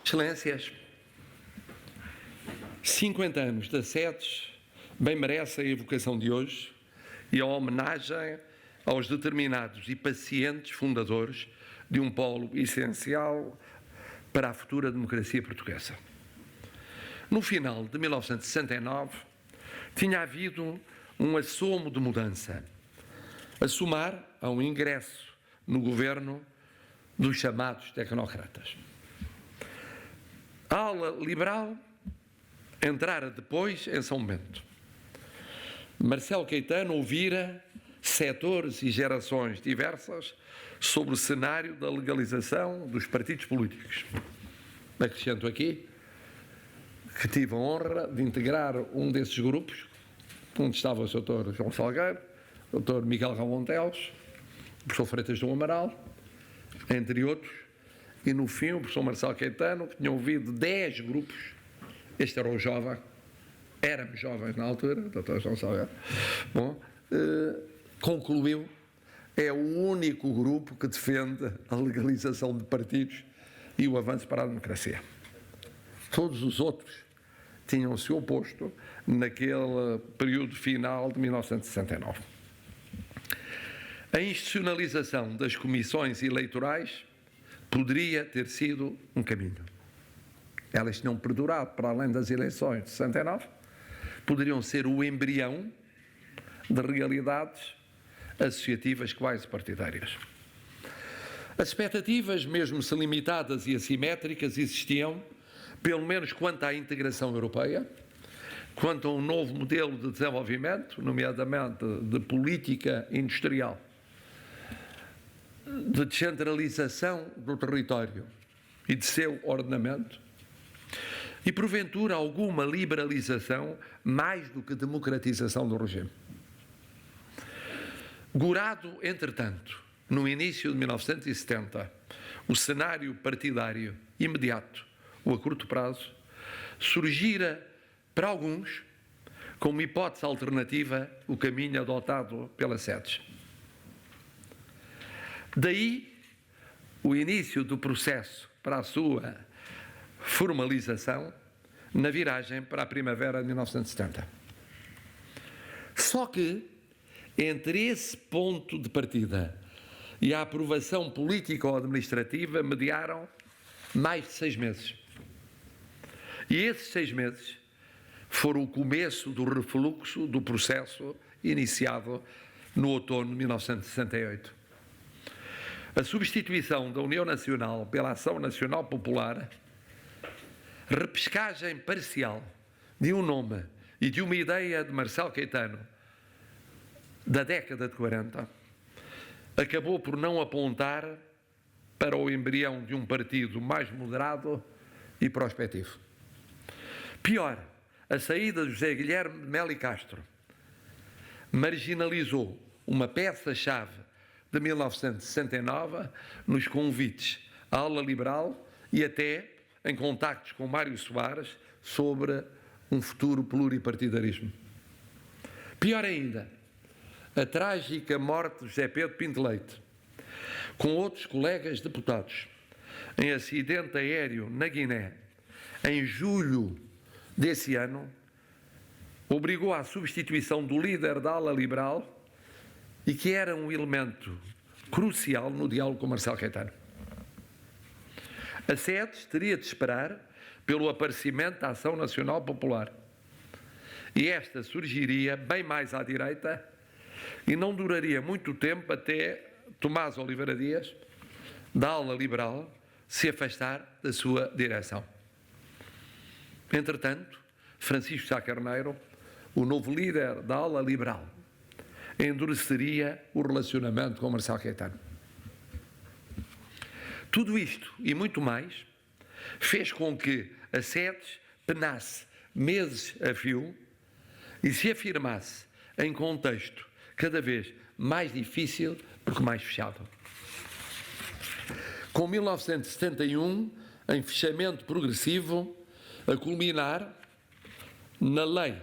Excelências, 50 anos da SEDES bem merece a evocação de hoje e a homenagem aos determinados e pacientes fundadores de um polo essencial para a futura democracia portuguesa. No final de 1969, tinha havido um assomo de mudança, a somar ao ingresso no governo dos chamados tecnocratas. A ala liberal entrara depois em São Bento. Marcelo Caetano ouvira setores e gerações diversas sobre o cenário da legalização dos partidos políticos. Acrescento aqui que tive a honra de integrar um desses grupos, onde estava o Sr. João Salgueiro, o Dr. Miguel Ramon Teles, o professor Freitas do Amaral, entre outros, e no fim o professor Marcelo Caetano, que tinha ouvido 10 grupos, este era o jovem, éramos jovens na altura, o Dr. João Salgueiro, concluiu, é o único grupo que defende a legalização de partidos e o avanço para a democracia. Todos os outros tinham-se oposto naquele período final de 1969. A institucionalização das comissões eleitorais poderia ter sido um caminho. Elas tinham perdurado para além das eleições de 69, poderiam ser o embrião de realidades associativas quase partidárias. As expectativas, mesmo se limitadas e assimétricas, existiam, pelo menos quanto à integração europeia, quanto a um novo modelo de desenvolvimento, nomeadamente de política industrial, de descentralização do território e de seu ordenamento, e porventura alguma liberalização mais do que democratização do regime. Gorado, entretanto, no início de 1970, o cenário partidário imediato, ou a curto prazo, surgira para alguns, como hipótese alternativa, o caminho adotado pela SEDES. Daí o início do processo para a sua formalização na viragem para a primavera de 1970. Só que, entre esse ponto de partida e a aprovação político-administrativa, mediaram mais de 6 meses. E esses 6 meses foram o começo do refluxo do processo iniciado no outono de 1968. A substituição da União Nacional pela Ação Nacional Popular, repescagem parcial de um nome e de uma ideia de Marcelo Caetano da década de 40, acabou por não apontar para o embrião de um partido mais moderado e prospectivo. Pior, a saída de José Guilherme de Melo e Castro marginalizou uma peça-chave de 1969 nos convites à ala liberal e até em contactos com Mário Soares sobre um futuro pluripartidarismo. Pior ainda, a trágica morte de José Pedro Pinto Leite, com outros colegas deputados, em acidente aéreo na Guiné, em julho desse ano, obrigou à substituição do líder da ala liberal e que era um elemento crucial no diálogo com Marcelo Caetano. A SEDES teria de esperar pelo aparecimento da Ação Nacional Popular. E esta surgiria bem mais à direita e não duraria muito tempo até Tomás Oliveira Dias, da ala liberal, se afastar da sua direção. Entretanto, Francisco Sá Carneiro, o novo líder da ala liberal, endureceria o relacionamento com Marcelo Caetano. Tudo isto e muito mais fez com que a SEDES penasse meses a fio e se afirmasse em contexto cada vez mais difícil porque mais fechado. Com 1971, em fechamento progressivo, a culminar na lei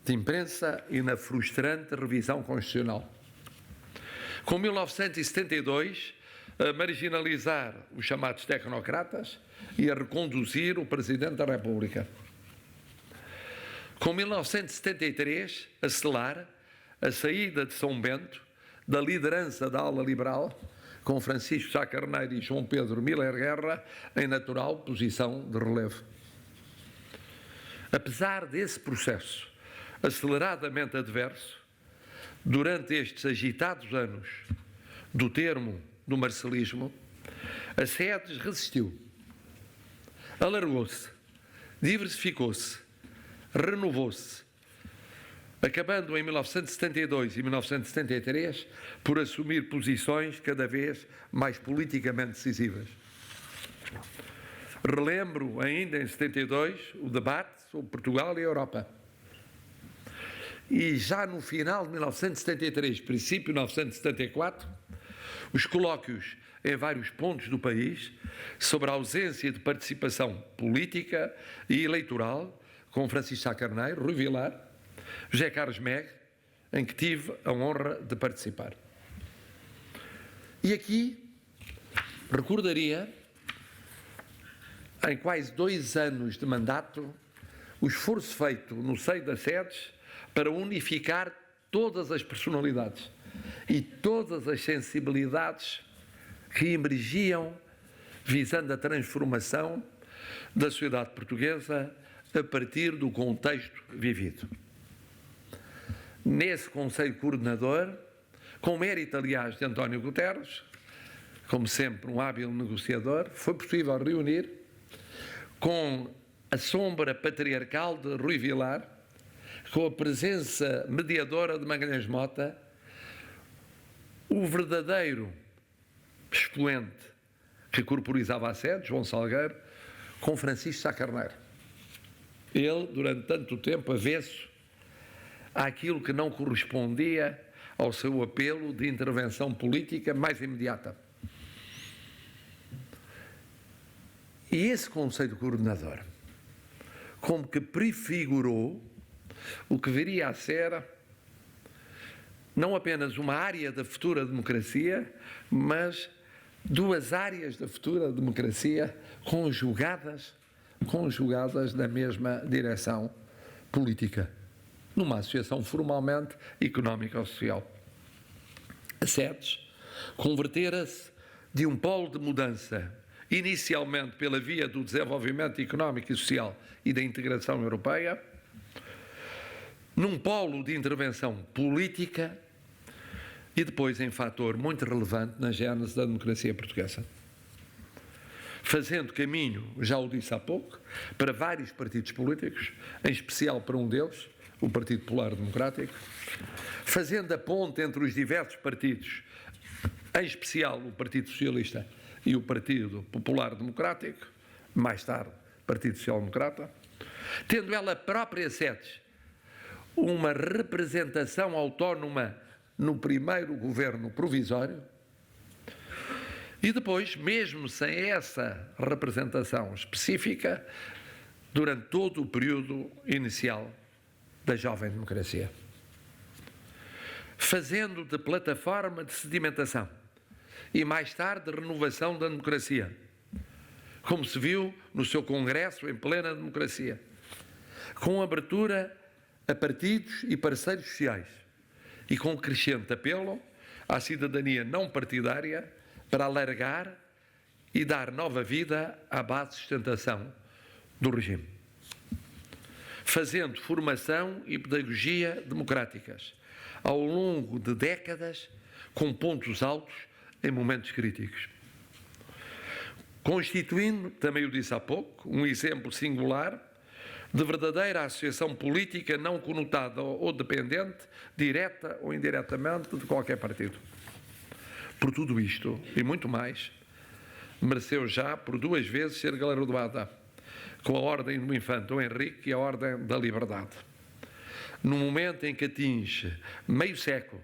de imprensa e na frustrante revisão constitucional. Com 1972, a marginalizar os chamados tecnocratas e a reconduzir o Presidente da República. Com 1973, a selar a saída de São Bento da liderança da ala liberal, com Francisco Sá Carneiro e João Pedro Miller Guerra em natural posição de relevo. Apesar desse processo aceleradamente adverso, durante estes agitados anos do termo do marcelismo, a SEDES resistiu, alargou-se, diversificou-se, renovou-se, acabando em 1972 e 1973 por assumir posições cada vez mais politicamente decisivas. Relembro ainda em 72 o debate sobre Portugal e a Europa. E já no final de 1973, princípio de 1974, os colóquios em vários pontos do país sobre a ausência de participação política e eleitoral com Francisco Sá Carneiro, Rui Vilar, José Carlos Meg, em que tive a honra de participar. E aqui recordaria, em quase 2 anos de mandato, o esforço feito no seio das SEDES para unificar todas as personalidades e todas as sensibilidades que emergiam visando a transformação da sociedade portuguesa a partir do contexto vivido. Nesse Conselho Coordenador, com mérito, aliás, de António Guterres, como sempre um hábil negociador, foi possível reunir, com a sombra patriarcal de Rui Vilar, com a presença mediadora de Magalhães Mota, o verdadeiro expoente que corporizava a SEDES, João Salgueiro, com Francisco Sá Carneiro. Ele, durante tanto tempo, avesso àquilo que não correspondia ao seu apelo de intervenção política mais imediata. E esse Conselho Coordenador, como que prefigurou o que viria a ser não apenas uma área da futura democracia, mas 2 áreas da futura democracia conjugadas na mesma direção política, numa associação formalmente económica ou social. A SEDES convertera-se de um polo de mudança, inicialmente pela via do desenvolvimento económico e social e da integração europeia, num polo de intervenção política e depois em fator muito relevante na gênese da democracia portuguesa. Fazendo caminho, já o disse há pouco, para vários partidos políticos, em especial para um deles, o Partido Popular Democrático, fazendo a ponte entre os diversos partidos, em especial o Partido Socialista e o Partido Popular Democrático, mais tarde Partido Social Democrata, tendo ela própria SEDES uma representação autónoma no primeiro governo provisório e depois, mesmo sem essa representação específica, durante todo o período inicial da jovem democracia, fazendo de plataforma de sedimentação e mais tarde de renovação da democracia, como se viu no seu congresso em plena democracia, com abertura a partidos e parceiros sociais e com crescente apelo à cidadania não partidária para alargar e dar nova vida à base de sustentação do regime. Fazendo formação e pedagogia democráticas ao longo de décadas, com pontos altos em momentos críticos. Constituindo, também o disse há pouco, um exemplo singular de verdadeira associação política não conotada ou dependente, direta ou indiretamente, de qualquer partido. Por tudo isto, e muito mais, mereceu já por 2 vezes ser galardoada com a Ordem do Infante Dom Henrique e a Ordem da Liberdade. No momento em que atinge meio século,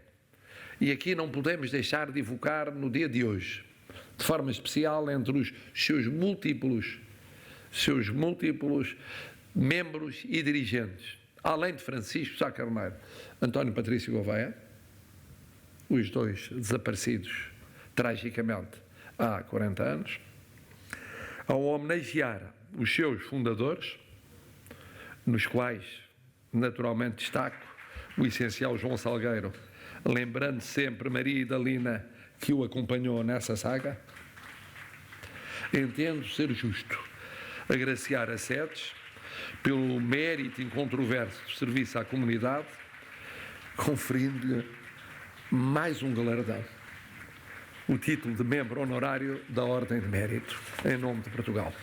e aqui não podemos deixar de evocar no dia de hoje, de forma especial entre os seus múltiplos membros e dirigentes, além de Francisco Sá Carneiro, António Patrício Gouveia, os 2 desaparecidos tragicamente há 40 anos, ao homenagear os seus fundadores, nos quais, naturalmente, destaco o essencial João Salgueiro, lembrando sempre Maria Idalina, que o acompanhou nessa saga, entendo ser justo agraciar a SEDES pelo mérito incontroverso de serviço à comunidade, conferindo-lhe mais um galardão, o título de membro honorário da Ordem de Mérito, em nome de Portugal.